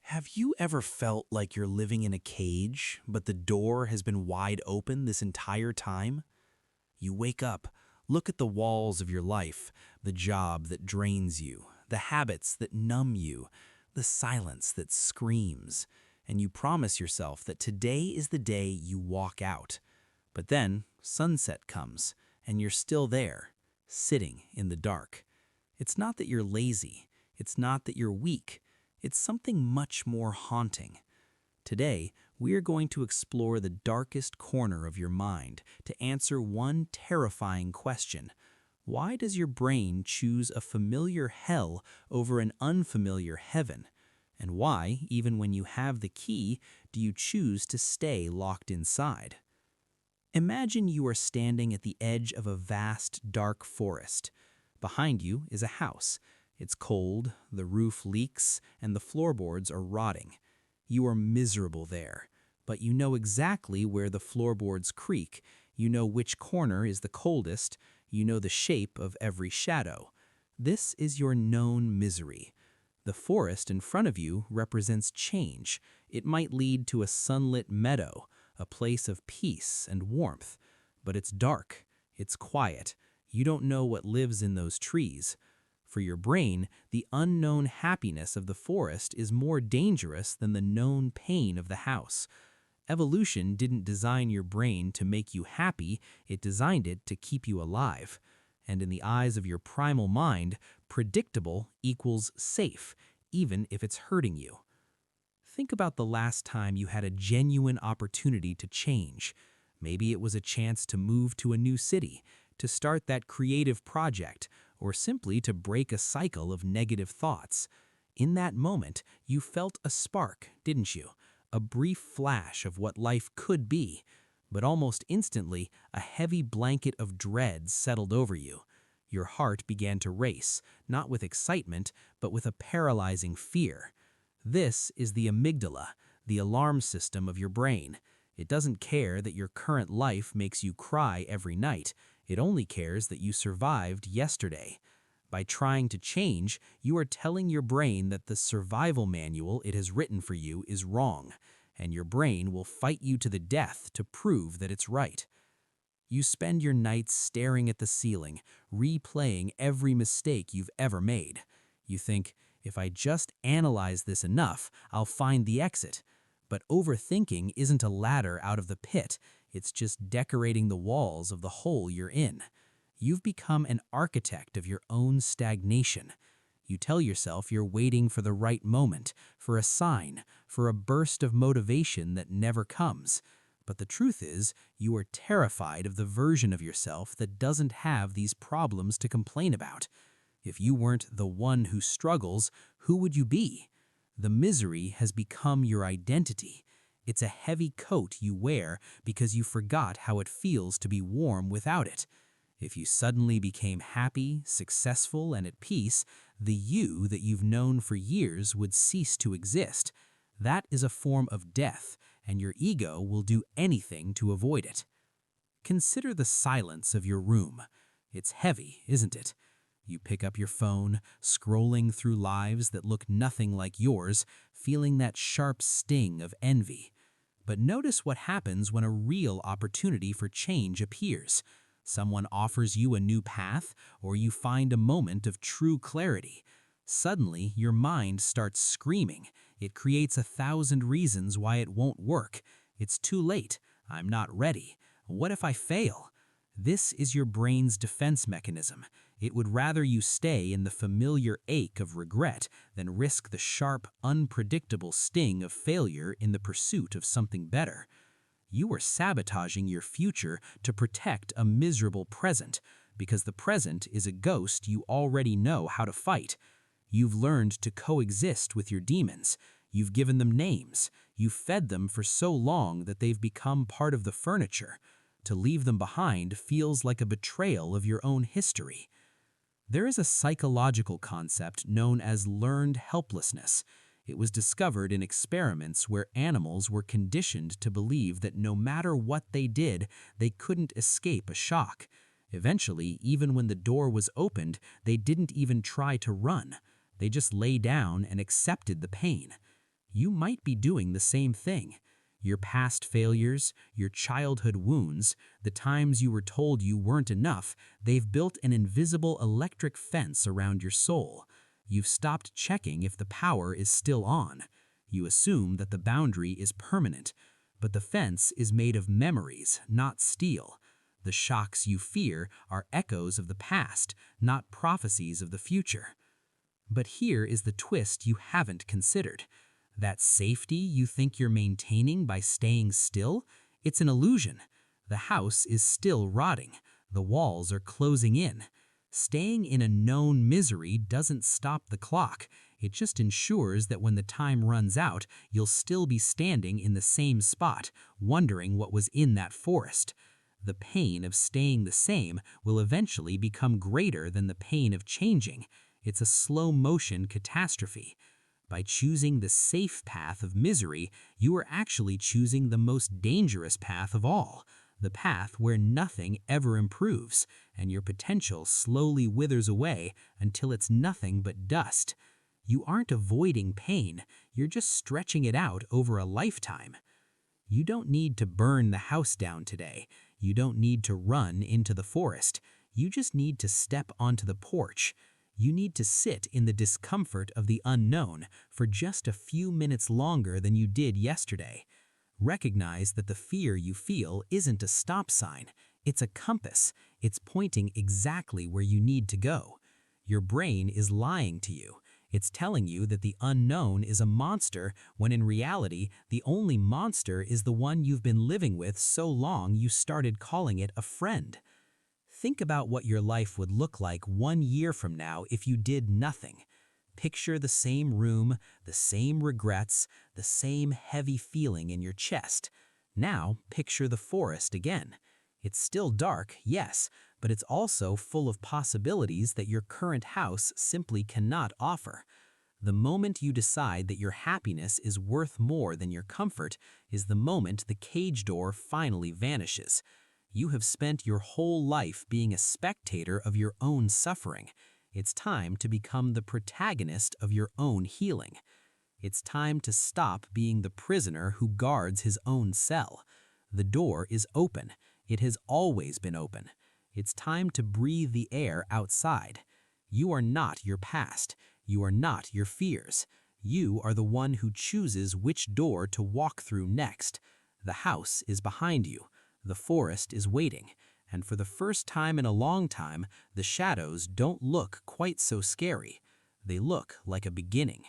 Have you ever felt like you're living in a cage, but the door has been wide open this entire time? You wake up, look at the walls of your life, the job that drains you, the habits that numb you, the silence that screams, and you promise yourself that today is the day you walk out. But then sunset comes, and you're still there, sitting in the dark. It's not that you're lazy, it's not that you're weak, it's something much more haunting. Today, we are going to explore the darkest corner of your mind to answer one terrifying question. Why does your brain choose a familiar hell over an unfamiliar heaven? And why, even when you have the key, do you choose to stay locked inside? Imagine you are standing at the edge of a vast, dark forest. Behind you is a house. It's cold, the roof leaks, and the floorboards are rotting. You are miserable there, but you know exactly where the floorboards creak, you know which corner is the coldest, you know the shape of every shadow. This is your known misery. The forest in front of you represents change. It might lead to a sunlit meadow, a place of peace and warmth. But it's dark, it's quiet. You don't know what lives in those trees. For your brain, the unknown happiness of the forest is more dangerous than the known pain of the house. Evolution didn't design your brain to make you happy, it designed it to keep you alive. And in the eyes of your primal mind, predictable equals safe, even if it's hurting you. Think about the last time you had a genuine opportunity to change. Maybe it was a chance to move to a new city, to start that creative project, or simply to break a cycle of negative thoughts. In that moment, you felt a spark, didn't you? A brief flash of what life could be. But almost instantly, a heavy blanket of dread settled over you. Your heart began to race, not with excitement, but with a paralyzing fear. This is the amygdala, the alarm system of your brain. It doesn't care that your current life makes you cry every night. It only cares that you survived yesterday. By trying to change, you are telling your brain that the survival manual it has written for you is wrong, and your brain will fight you to the death to prove that it's right. You spend your nights staring at the ceiling, replaying every mistake you've ever made. You think, if I just analyze this enough, I'll find the exit. But overthinking isn't a ladder out of the pit, it's just decorating the walls of the hole you're in. You've become an architect of your own stagnation. You tell yourself you're waiting for the right moment, for a sign, for a burst of motivation that never comes. But the truth is, you are terrified of the version of yourself that doesn't have these problems to complain about. If you weren't the one who struggles, who would you be? The misery has become your identity. It's a heavy coat you wear because you forgot how it feels to be warm without it. If you suddenly became happy, successful, and at peace, the you that you've known for years would cease to exist. That is a form of death, and your ego will do anything to avoid it. Consider the silence of your room. It's heavy, isn't it? You pick up your phone, scrolling through lives that look nothing like yours, feeling that sharp sting of envy. But notice what happens when a real opportunity for change appears. Someone offers you a new path, or you find a moment of true clarity. Suddenly, your mind starts screaming. It creates 1,000 reasons why it won't work. It's too late. I'm not ready. What if I fail? This is your brain's defense mechanism. It would rather you stay in the familiar ache of regret than risk the sharp, unpredictable sting of failure in the pursuit of something better. You are sabotaging your future to protect a miserable present, because the present is a ghost you already know how to fight. You've learned to coexist with your demons. You've given them names. You've fed them for so long that they've become part of the furniture. To leave them behind feels like a betrayal of your own history. There is a psychological concept known as learned helplessness. It was discovered in experiments where animals were conditioned to believe that no matter what they did, they couldn't escape a shock. Eventually, even when the door was opened, they didn't even try to run. They just lay down and accepted the pain. You might be doing the same thing. Your past failures, your childhood wounds, the times you were told you weren't enough, they've built an invisible electric fence around your soul. You've stopped checking if the power is still on. You assume that the boundary is permanent, but the fence is made of memories, not steel. The shocks you fear are echoes of the past, not prophecies of the future. But here is the twist you haven't considered. That safety you think you're maintaining by staying still, it's an illusion. The house is still rotting. The walls are closing in. Staying in a known misery doesn't stop the clock. It just ensures that when the time runs out, you'll still be standing in the same spot, wondering what was in that forest. The pain of staying the same will eventually become greater than the pain of changing. It's a slow-motion catastrophe. By choosing the safe path of misery, you are actually choosing the most dangerous path of all, the path where nothing ever improves, and your potential slowly withers away until it's nothing but dust. You aren't avoiding pain, you're just stretching it out over a lifetime. You don't need to burn the house down today. You don't need to run into the forest. You just need to step onto the porch. You need to sit in the discomfort of the unknown for just a few minutes longer than you did yesterday. Recognize that the fear you feel isn't a stop sign. It's a compass. It's pointing exactly where you need to go. Your brain is lying to you. It's telling you that the unknown is a monster when in reality, the only monster is the one you've been living with so long you started calling it a friend. Think about what your life would look like 1 year from now if you did nothing. Picture the same room, the same regrets, the same heavy feeling in your chest. Now, picture the forest again. It's still dark, yes, but it's also full of possibilities that your current house simply cannot offer. The moment you decide that your happiness is worth more than your comfort is the moment the cage door finally vanishes. You have spent your whole life being a spectator of your own suffering. It's time to become the protagonist of your own healing. It's time to stop being the prisoner who guards his own cell. The door is open. It has always been open. It's time to breathe the air outside. You are not your past. You are not your fears. You are the one who chooses which door to walk through next. The house is behind you. The forest is waiting, and for the first time in a long time, the shadows don't look quite so scary. They look like a beginning.